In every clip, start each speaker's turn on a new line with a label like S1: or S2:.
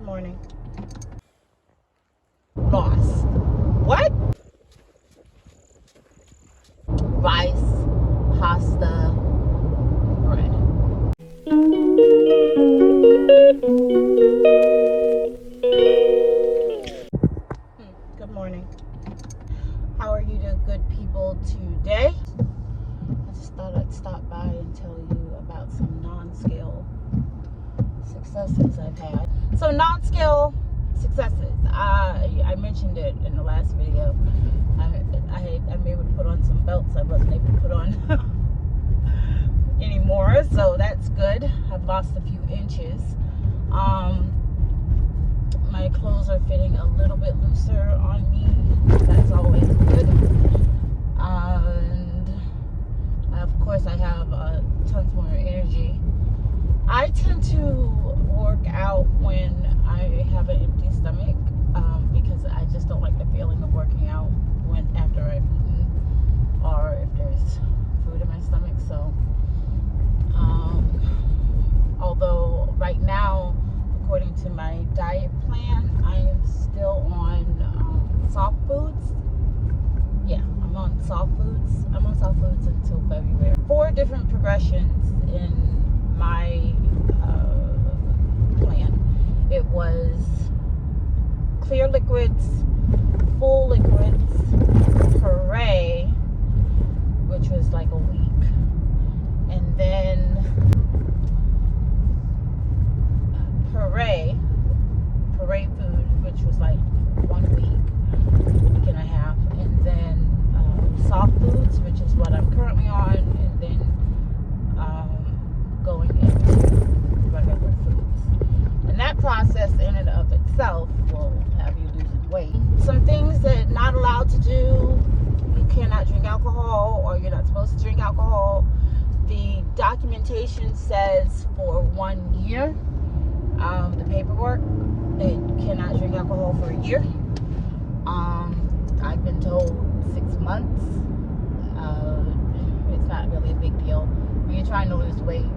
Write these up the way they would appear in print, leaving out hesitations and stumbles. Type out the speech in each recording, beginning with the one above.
S1: morning. Lost. What? Rice, pasta, bread. Good morning. How are you, the good people, today? I just thought I'd stop by and tell you about some non-scale successes I've had. So non-scale successes. I mentioned it in the last video. I'm able to put on some belts I wasn't able to put on anymore, so that's good. I've lost a few inches. My clothes are fitting a little bit looser on me. That's always good. And of course I have tons more energy. I tend to work out when I have an empty stomach because I just don't like the feeling of working out after I've eaten or if there's food in my stomach. So although right now, according to my diet plan, I am still on soft foods. Yeah, I'm on soft foods. I'm on soft foods until February. 4 different progressions in my plan. It was clear liquids, full liquids, puree, which was like a week, and then puree food, which was like 1 week and a half, and then soft foods, which is what I'm currently on, and then going into regular foods. And that process in and of itself will have you losing weight. Some things that not allowed to do: you cannot drink alcohol, or you're not supposed to drink alcohol. The documentation says for 1 year. The paperwork, that you cannot drink alcohol for a year. I've been told 6 months. It's not really a big deal. When you're trying to lose weight,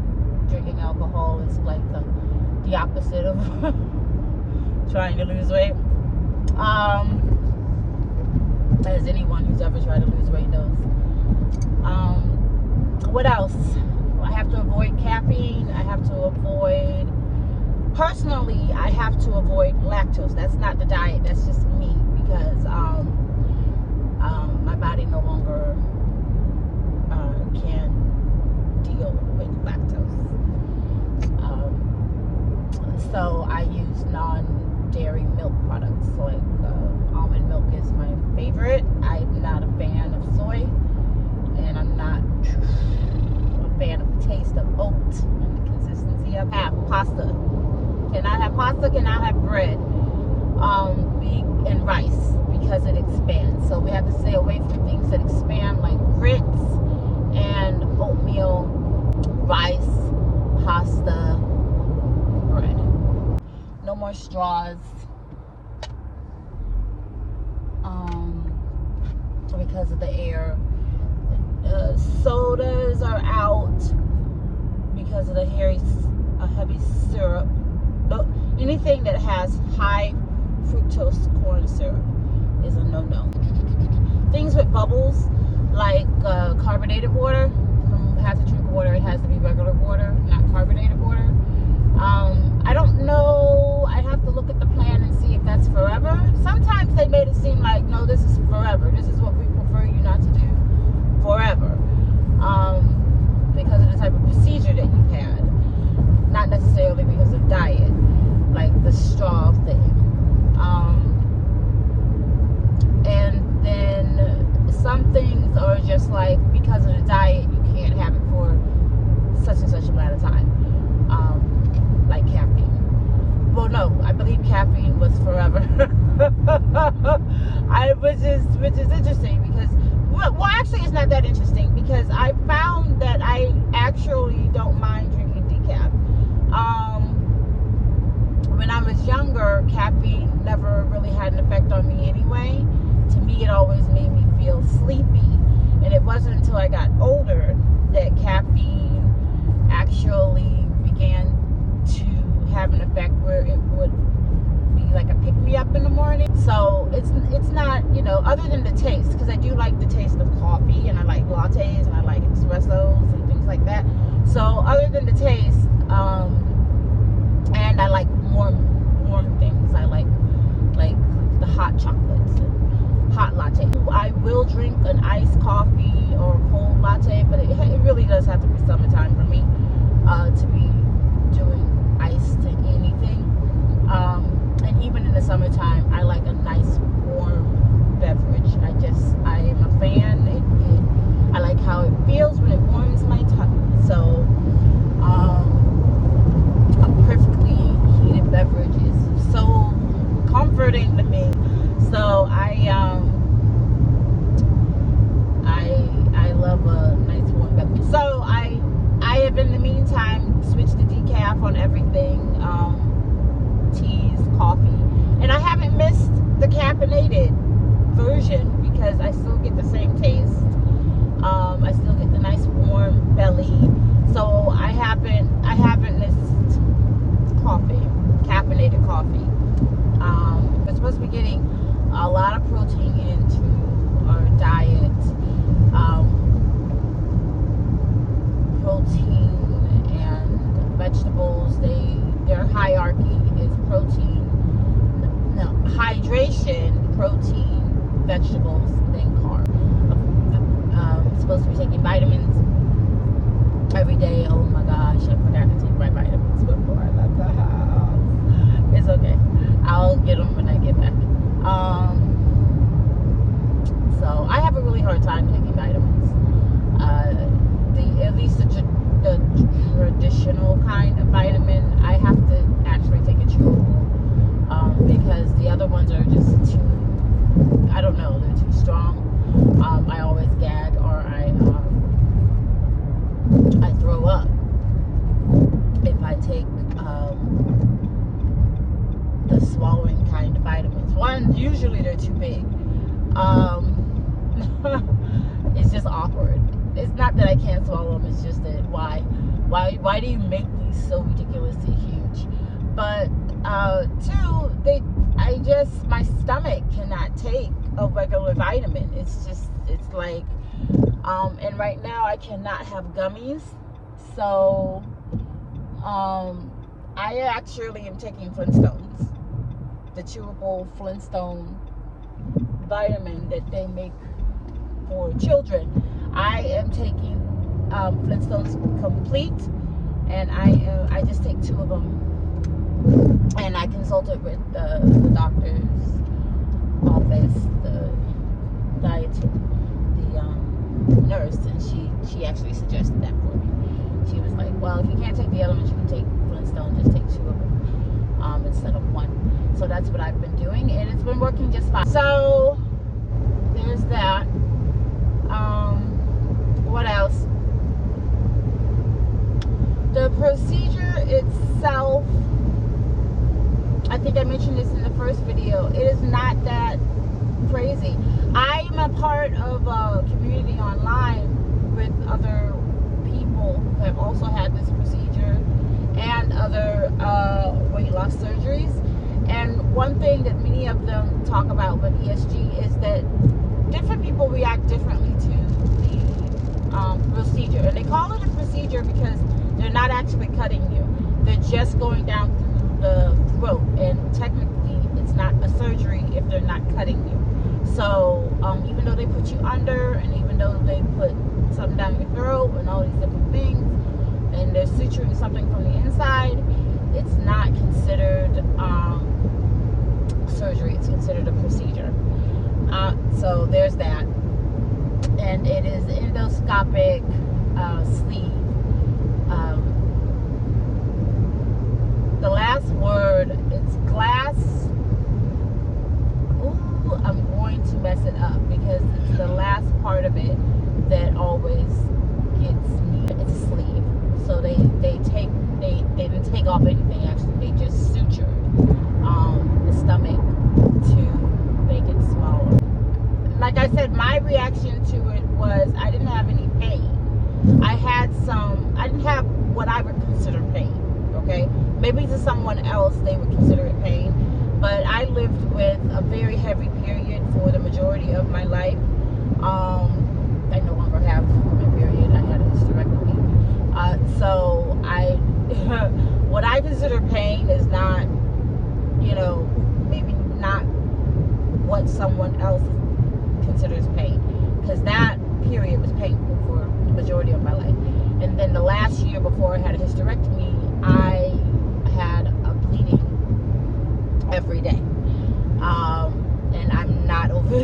S1: drinking alcohol is like the opposite of trying to lose weight. As anyone who's ever tried to lose weight knows. What else? I have to avoid caffeine. I have to avoid... Personally, I have to avoid lactose. That's not the diet. That's just me, because my body no longer can deal with lactose. So I use non-dairy milk products. Like almond milk is my favorite. I'm not a fan of soy, and I'm not a fan of the taste of oat and the consistency of pasta. Cannot have pasta, cannot have bread, and rice, because it expands. So we have to stay away from things that expand, like grits and oatmeal, rice, pasta, bread. No more straws, because of the air. Sodas are out because of the heavy syrup. Anything that has high fructose corn syrup is a no-no. Things with bubbles, like carbonated water. If it has to drink water, it has to be regular water, not carbonated water. I don't know. I have to look at the plan and see if that's forever. Sometimes they made it seem like, no, this is forever. This is what we prefer you not to do forever, because of the type of procedure that you've had. Not necessarily because of diet, like the straw thing. And then some things are just like, because of the diet, you can't have it for such and such amount of time. Like caffeine. Well, no, I believe caffeine was forever. Which is interesting, because, well, actually it's not that interesting, because I found that I actually don't mind drinking decaf. When I was younger, caffeine never really had an effect on me anyway. To me, it always made me feel sleepy. And it wasn't until I got older that caffeine actually began to have an effect where it would up in the morning. So it's not, you know, other than the taste, because I do like the taste of coffee, and I like lattes, and I like espressos and things like that. So other than the taste, and I like warm things. I like the hot chocolates and hot latte. I will drink an iced coffee or a cold latte, but it really does have to be summertime for me to be doing iced to anything. And even in the summertime, I like a nice warm beverage. I am a fan. I like how it feels when it warms my tongue. So a perfectly heated beverage is so comforting to me. So I love a nice warm beverage. So I have in the meantime switched to decaf on everything, teas, coffee, and I haven't missed the caffeinated version because I still get the same taste. I still get the nice warm belly. So I haven't missed coffee, caffeinated coffee. We're supposed to be getting a lot of protein into our diet. Protein and vegetables, their hierarchy is protein, no, hydration, protein, vegetables, then carb. Supposed to be taking vitamins every day. Oh my gosh, I forgot to take my vitamins before I left the house. It's okay. I'll get them when I get back. So I have a really hard time taking vitamins. At least the traditional kind of vitamin, I have to actually take a chewable, because the other ones are just too, I don't know, they're too strong. I always gag, or I throw up if I take the swallowing kind of vitamins. One, usually they're too big. It's just awkward. It's not that I can't swallow them, it's just that why do you make these so ridiculously huge? But two, my stomach cannot take a regular vitamin. It's like, and right now I cannot have gummies. So I actually am taking Flintstones, the chewable Flintstone vitamin that they make for children. I am taking Flintstones Complete, and I just take 2 of them, and I consulted with the doctor's office, the nurse, and she actually suggested that for me. She was like, well, if you can't take the other ones, you can take Flintstone, just take 2 of them instead of 1. So that's what I've been doing, and it's been working just fine. So there's that. What else? The procedure itself, I think I mentioned this in the first video, it is not that crazy. I am a part of a community online with other people who have also had this procedure and other weight loss surgeries. And one thing that many of them talk about with ESG is that different people react differently to the procedure. And they call it a procedure because they're not actually cutting you. They're just going down through the throat. And technically, it's not a surgery if they're not cutting you. So even though they put you under, and even though they put something down your throat and all these different things, and they're suturing something from the inside, it's not considered surgery. It's considered a procedure. So there's that. And it is endoscopic sleeve. The last word, it's glass. Ooh, I'm going to mess it up because it's the last part of it that always gets me. It's a sleeve. So they didn't take off anything, actually. They just sutured the stomach to make it smaller. Like I said, my reaction to it was I didn't have any pain. I didn't have what I would consider pain, okay? Maybe to someone else they would consider it pain, but I lived with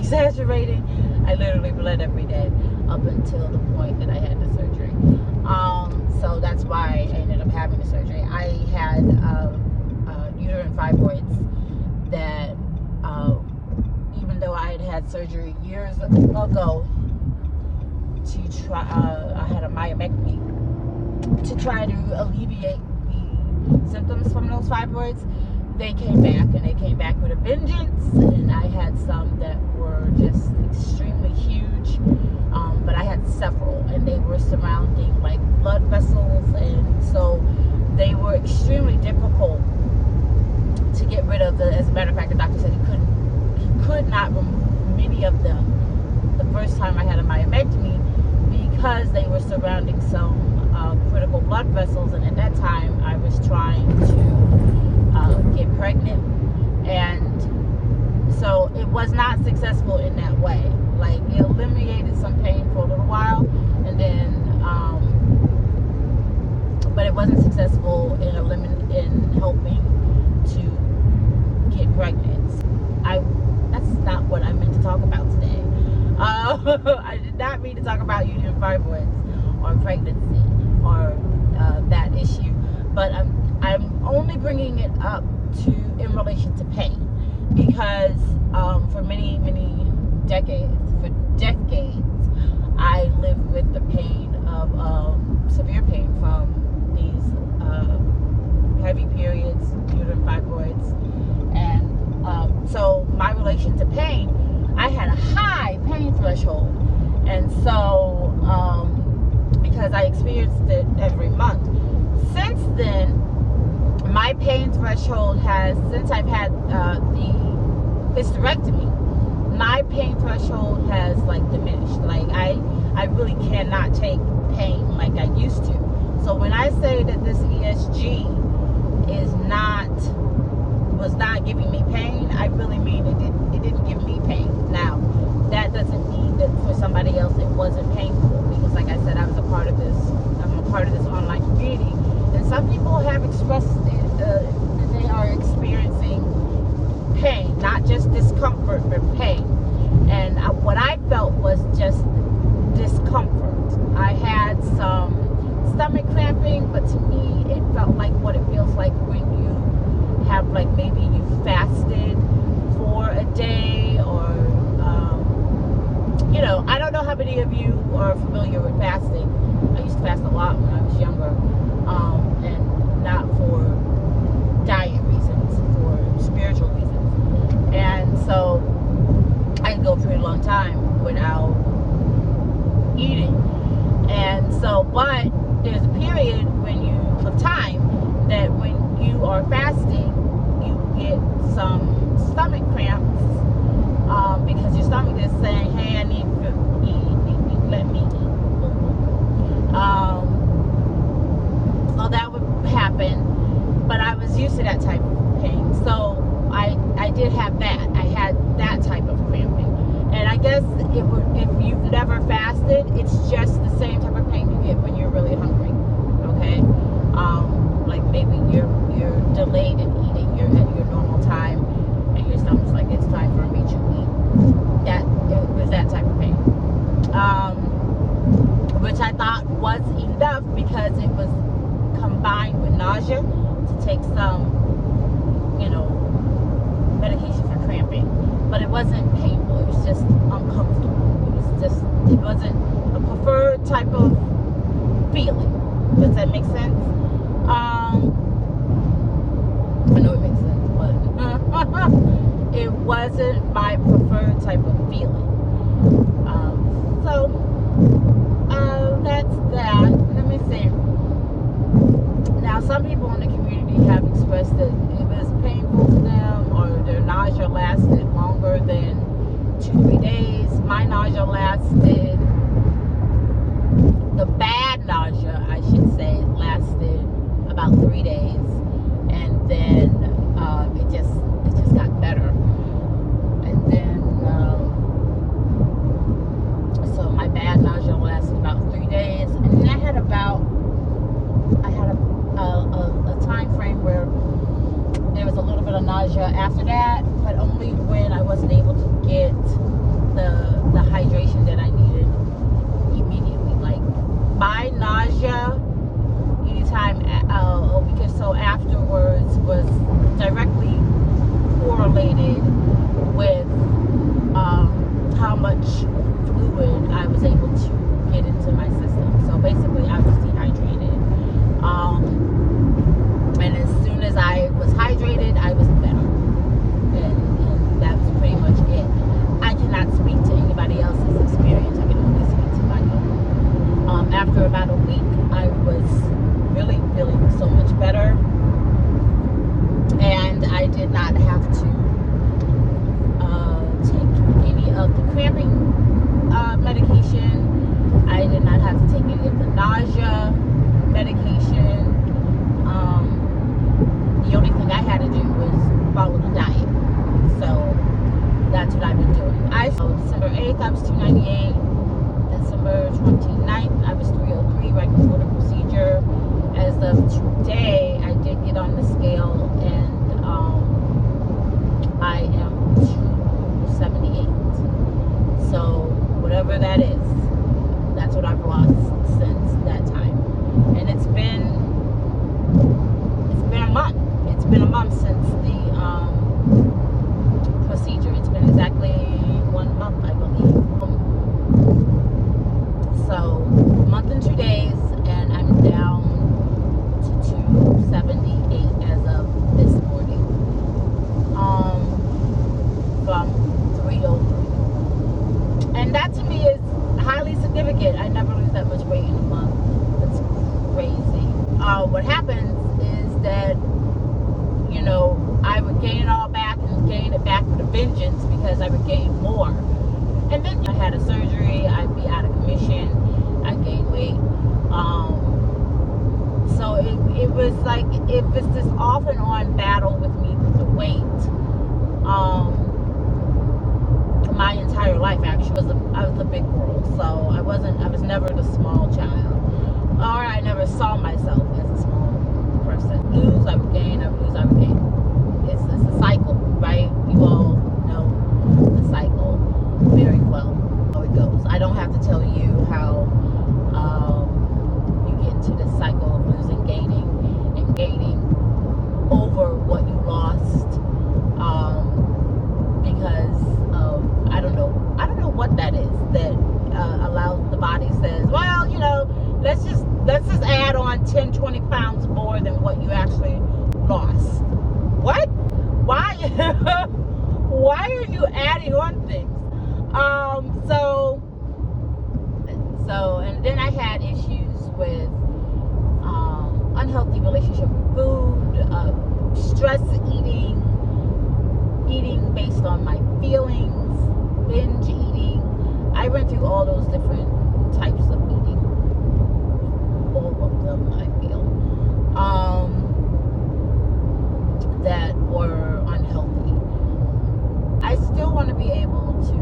S1: exaggerating. I literally bled every day up until the point that I had the surgery. So that's why I ended up having the surgery. I had uterine fibroids that, even though I had surgery years ago to try, I had a myomectomy to try to alleviate the symptoms from those fibroids. They came back, and they came back with a vengeance, and I had some that were just extremely huge, but I had several, and they were surrounding like blood vessels, and so they were extremely difficult to get rid of. As a matter of fact, the doctor said he could not remove many of them the first time I had a myomectomy because they were surrounding some critical blood vessels, and at that time I was trying to get pregnant, and so it was not successful in that way. Like, it eliminated some pain for a little while, and then but it wasn't successful in helping to get pregnant. That's not what I meant to talk about today. I did not mean to talk about uterine fibroids or pregnancy or that issue, but I'm only bringing it up in relation to pain, because for many decades, I lived with the pain of severe pain from these heavy periods, uterine fibroids, and so my relation to pain, I had a high pain threshold, and so because I experienced it every month. Since then, my pain threshold since I've had the hysterectomy, my pain threshold has like diminished. Like, I really cannot take pain like I used to. So when I say that this ESG was not giving me pain, I really mean it didn't give me pain. Now, that doesn't mean that for somebody else it wasn't painful, because like I said, I'm a part of this online community, and some people have expressed that they are experiencing pain, not just discomfort, but pain. And what I felt was just discomfort. I had some stomach cramping, but to me it felt like what it feels like when you have, like, maybe you fasted for a day, or I don't know how many of you are familiar with fasting. I used to fast a lot when I was younger, and not for diet reasons, for spiritual reasons. And so I can go a pretty long time without eating. And so, but there's a period of time that when you are fasting, you get some stomach cramps, because your stomach is saying, hey, I need to eat, let me eat. So that would happen, but I was used to that type of pain. So I did have that. I had that type of cramping. And I guess if you've never fasted, it's just the same type of pain you get when you're really hungry. Okay? Like maybe you're delayed in eating, you're at your normal time, and your stomach's like, it's time for me to eat. It was that type of pain. Which I thought was enough, because it was combined with nausea, to take some, medication for cramping. But it wasn't painful, it was just uncomfortable. It wasn't a preferred type of feeling. Does that make sense? I know it makes sense, but it wasn't my preferred type of feeling. That's that. Let me see. Now, some people in the community have expressed that it was painful to them, or their nausea lasted longer than 2-3 days. My nausea lasted, the bad nausea, I should say, lasted about 3 days, and then it just got better. And then so my bad nausea lasted about 3 days, and then I had a time frame where there was a little bit of nausea after that, but only when I wasn't able to get the hydration that I needed immediately. Like my nausea anytime a week or so afterwards was directly correlated with how much fluid I was able to get into my system. So basically I was dehydrated. And as soon as I was hydrated, I was better. And that was pretty much it. I cannot speak to anybody else's experience. I can only speak to my own. After about a week, I was really feeling so much better. And I did not have to take any of the cramping medication. I did not have to take any of the nausea medication. The only thing I had to do was follow the diet. So that's what I've been doing. December 8th, I was 298. December 29th, I was 303 right before the procedure. As of today, I did get on the scale and I am 278. So whatever that is, that's what I've lost since that time. And it's been a month. It's been a month since the procedure. It's been exactly 1 month, I believe. So a month and 2 days, and I'm down to 278 as of this morning. From 303. And that to me is highly significant. I never lose that much weight in a month. That's crazy. What happens is that, you know, I would gain it all back and gain it back with a vengeance because I would gain more. And then I had a surgery, I'd be out of commission, I gained weight. So it was like, it was this off and on battle with me with the weight. My entire life actually I was a big girl, so I was never the small child, or I never saw myself as a small person. Lose, I would gain, I would lose, I would gain. It's a cycle, right? You all know the cycle very well, how it goes. I don't have to tell you how you get into this cycle of losing, gaining, and gaining over what you lost, because of I don't know what that is that allows the body says, well, you know, let's just add on 10-20 pounds more than what you actually lost. What? Why? Why are you adding on things? So and then I had issues with unhealthy relationship with food, stress eating based on my feelings, binge eating. I went through all those different types of eating, all of them, I feel, that were unhealthy. I still want to be able to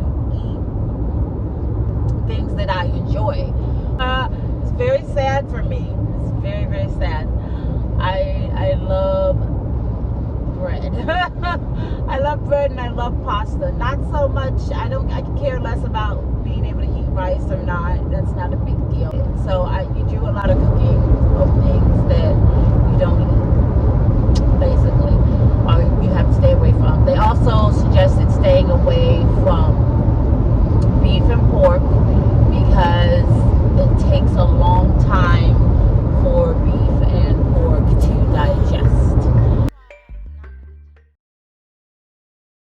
S1: eat things that I enjoy. It's very sad for me. It's very, very sad. I love bread. I love bread and I love pasta. Not so much, I could care less about being able to eat rice or not. That's not a big